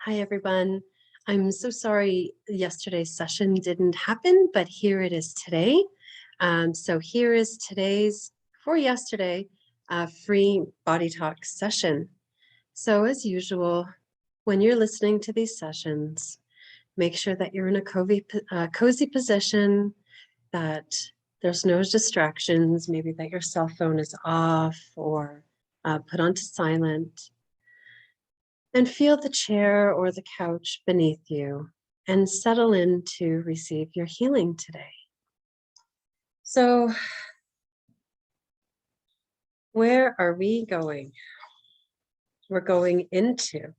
Hi, everyone. I'm so sorry yesterday's session didn't happen, but here it is today. So here is today's, for yesterday, free body talk session. So as usual, when you're listening to these sessions, make sure that you're in a cozy position, that there's no distractions, maybe that your cell phone is off or put onto silent. And feel the chair or the couch beneath you and settle in to receive your healing today. So, where are we going? We're going into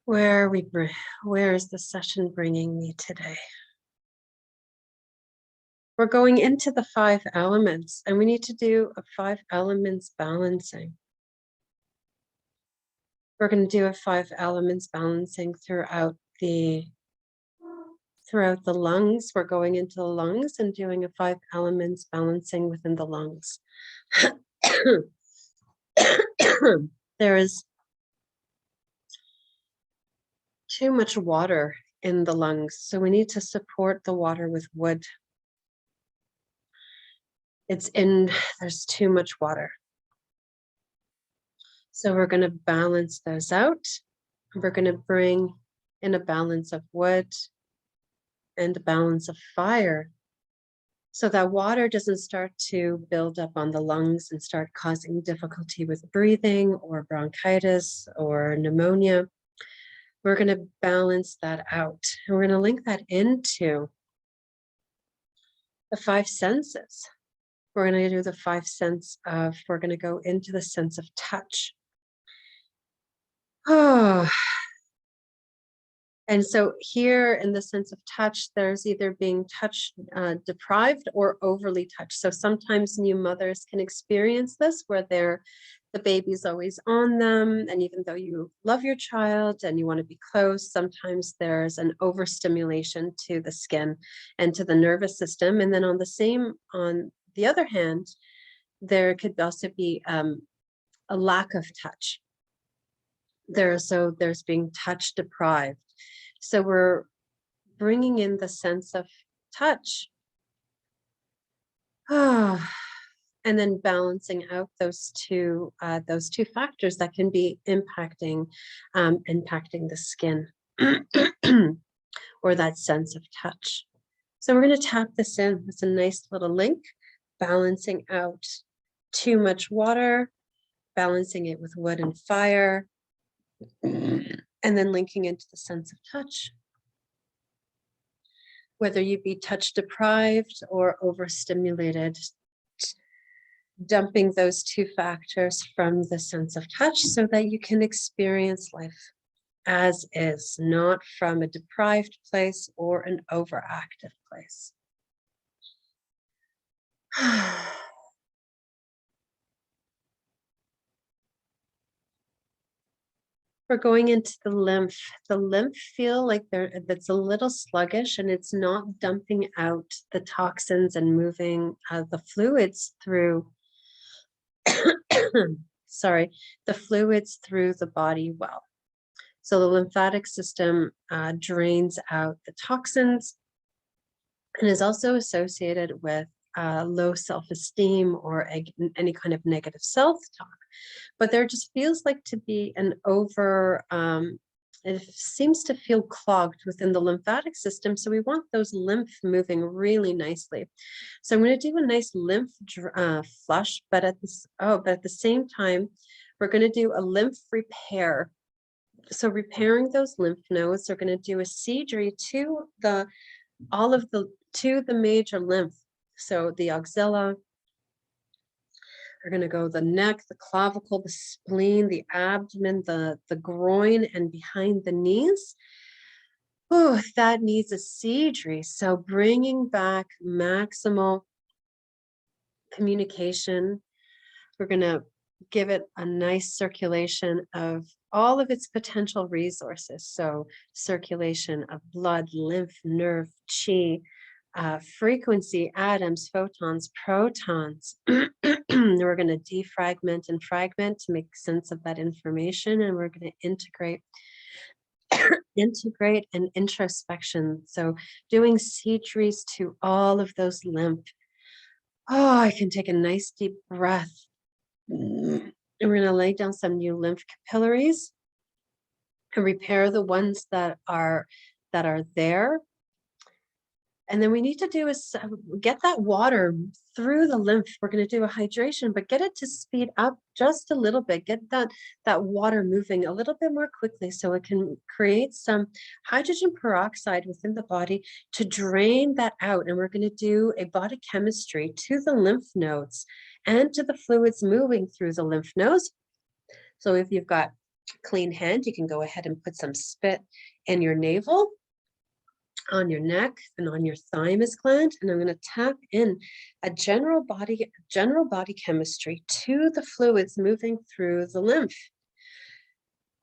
where is the session bringing me today? We're going into the 5 elements, and we need to do a 5 elements balancing. We're going to do a 5 elements balancing throughout the lungs. We're going into the lungs and doing a 5 elements balancing within the lungs. There is too much water in the lungs, so we need to support the water with wood. There's too much water. So we're going to balance those out. We're going to bring in a balance of wood and a balance of fire, so that water doesn't start to build up on the lungs and start causing difficulty with breathing or bronchitis or pneumonia. We're going to balance that out. And we're going to link that into the 5 senses. We're going to do the 5 we're going to go into the sense of touch. Oh. And so here in the sense of touch, there's either being touch deprived or overly touched. So sometimes new mothers can experience this where the baby's always on them. And even though you love your child and you want to be close, sometimes there's an overstimulation to the skin and to the nervous system. And then on the other hand, there could also be a lack of touch. There's being touch deprived. So we're bringing in the sense of touch. And then balancing out those two factors that can be impacting the skin or that sense of touch. So we're going to tap this in. It's a nice little link, balancing out too much water, balancing it with wood and fire, and then linking into the sense of touch. Whether you be touch deprived or overstimulated, dumping those 2 factors from the sense of touch so that you can experience life as is, not from a deprived place or an overactive place. We're going into the lymph. The lymph feel like that's a little sluggish, and it's not dumping out the toxins and moving the fluids through the fluids through the body well. So the lymphatic system drains out the toxins and is also associated with low self-esteem or any kind of negative self-talk. But there just feels like to be an it seems to feel clogged within the lymphatic system. So we want those lymph moving really nicely. So I'm going to do a nice lymph flush, but at the same time, we're going to do a lymph repair. So repairing those lymph nodes, we're going to do a Seedri to the major lymph. So the axilla, we're going to go the neck, the clavicle, the spleen, the abdomen, the groin, and behind the knees. Oh, that needs a Seedri. So bringing back maximal communication. We're going to give it a nice circulation of all of its potential resources. So circulation of blood, lymph, nerve, chi, frequency, atoms, photons, protons. We're going to defragment and fragment to make sense of that information, and we're going to integrate and introspection. So doing seedries to all of those lymph. Oh, I can take a nice deep breath. And we're going to lay down some new lymph capillaries and repair the ones that are there. And then we need to do is get that water through the lymph. We're going to do a hydration, but get it to speed up just a little bit. Get that water moving a little bit more quickly so it can create some hydrogen peroxide within the body to drain that out. And we're going to do a body chemistry to the lymph nodes and to the fluids moving through the lymph nodes. So if you've got clean hand, you can go ahead and put some spit in your navel, on your neck, and on your thymus gland. And I'm going to tap in a general body chemistry to the fluids moving through the lymph.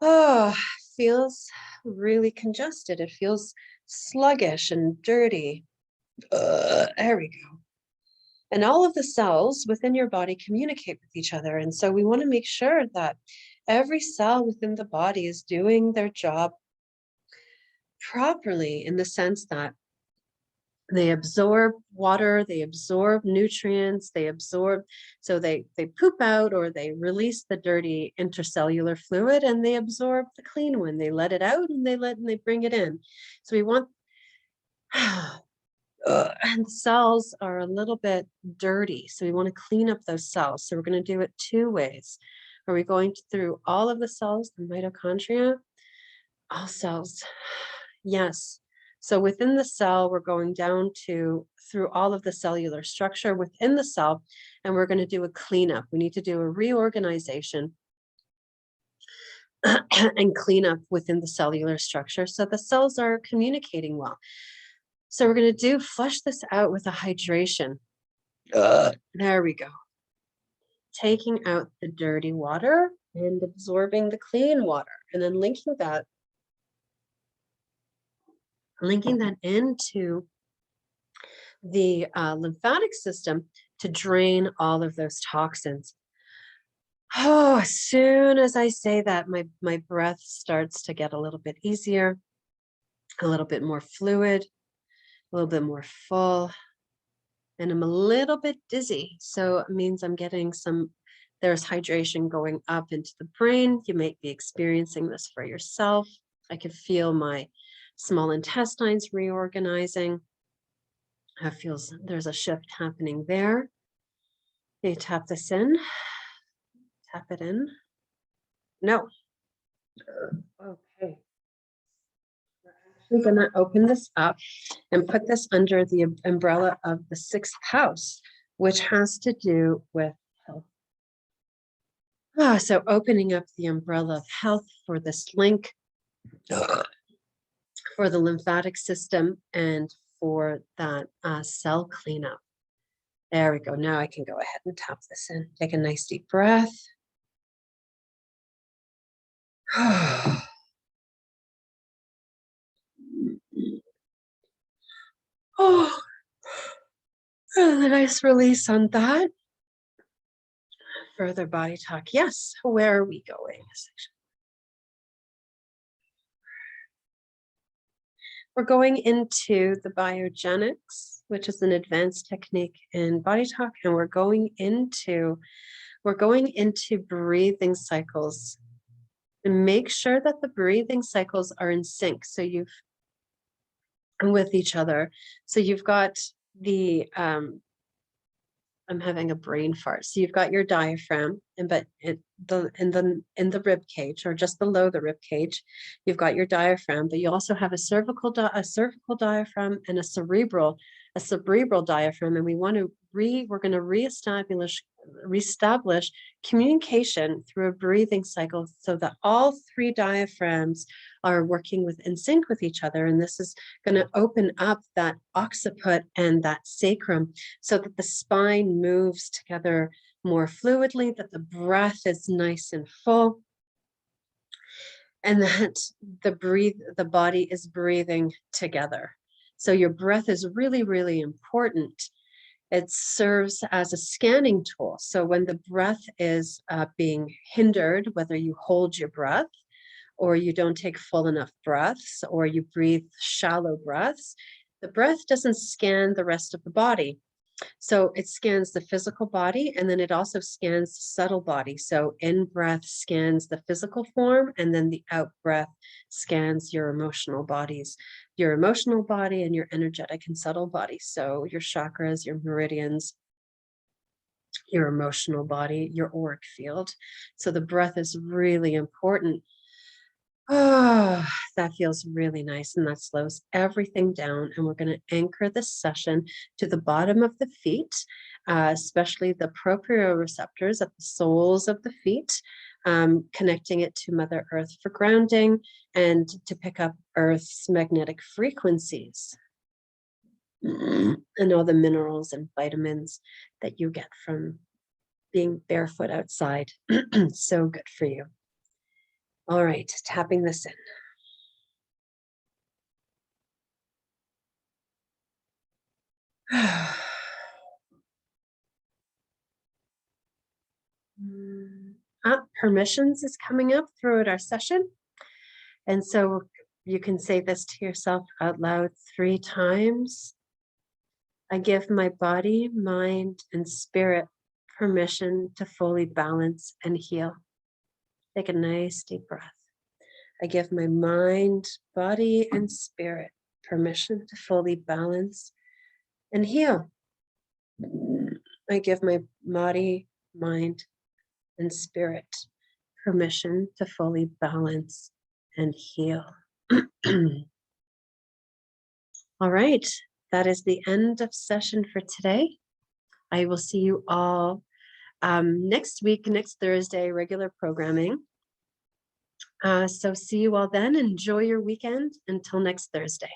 Oh, feels really congested. It feels sluggish and dirty. There we go. And all of the cells within your body communicate with each other. And so we want to make sure that every cell within the body is doing their job properly, in the sense that they absorb water, they absorb nutrients, so they poop out or they release the dirty intercellular fluid, and they absorb the clean one. They let it out and they bring it in. So we want, and the cells are a little bit dirty, so we want to clean up those cells. So we're going to do it two ways. Are we going through all of the cells, the mitochondria? All cells. Yes. So within the cell, we're going down through all of the cellular structure within the cell, and we're going to do a cleanup. We need to do a reorganization and clean up within the cellular structure so the cells are communicating well. So we're going to flush this out with a hydration. There we go. Taking out the dirty water and absorbing the clean water, and then linking that into the lymphatic system to drain all of those toxins. Oh, as soon as I say that, my breath starts to get a little bit easier, a little bit more fluid, a little bit more full, and I'm a little bit dizzy. So it means I'm getting there's hydration going up into the brain. You might be experiencing this for yourself. I can feel my small intestines reorganizing. There's a shift happening there. You tap this in, tap it in. No. Okay. We're going to open this up and put this under the umbrella of the 6th house, which has to do with health. So opening up the umbrella of health for this link, for the lymphatic system, and for that cell cleanup. There we go. Now I can go ahead and tap this in. Take a nice deep breath. Oh, and a nice release on that. Further body talk. Yes, where are we going? We're going into the biogenics, which is an advanced technique in body talk, and we're going into breathing cycles. And make sure that the breathing cycles are in sync. So with each other. So you've got the I'm having a brain fart. So you've got your diaphragm, but in the rib cage, or just below the rib cage, you've got your diaphragm. But you also have a cervical diaphragm and a cerebral diaphragm. And we're going to reestablish communication through a breathing cycle, so that all 3 diaphragms are working in sync with each other. And this is going to open up that occiput and that sacrum, so that the spine moves together more fluidly, that the breath is nice and full, and that the body is breathing together. So your breath is really, really important. It serves as a scanning tool. So when the breath is being hindered, whether you hold your breath or you don't take full enough breaths or you breathe shallow breaths, the breath doesn't scan the rest of the body. So it scans the physical body and then it also scans the subtle body. So in breath scans the physical form and then the out breath scans your emotional bodies, your emotional body and your energetic and subtle body. So your chakras, your meridians, your emotional body, your auric field. So the breath is really important. Oh, that feels really nice and that slows everything down. And we're going to anchor this session to the bottom of the feet, especially the proprioceptors at the soles of the feet, connecting it to Mother Earth for grounding and to pick up Earth's magnetic frequencies and all the minerals and vitamins that you get from being barefoot outside. So good for you. All right, tapping this in. Permissions is coming up throughout our session. And so you can say this to yourself out loud 3 times. I give my body, mind, and spirit permission to fully balance and heal. Take a nice deep breath. I give my mind, body, and spirit permission to fully balance and heal. I give my body, mind, and spirit permission to fully balance and heal. All right, that is the end of session for today. I will see you all next week, next Thursday, regular programming. So see you all then. Enjoy your weekend until next Thursday.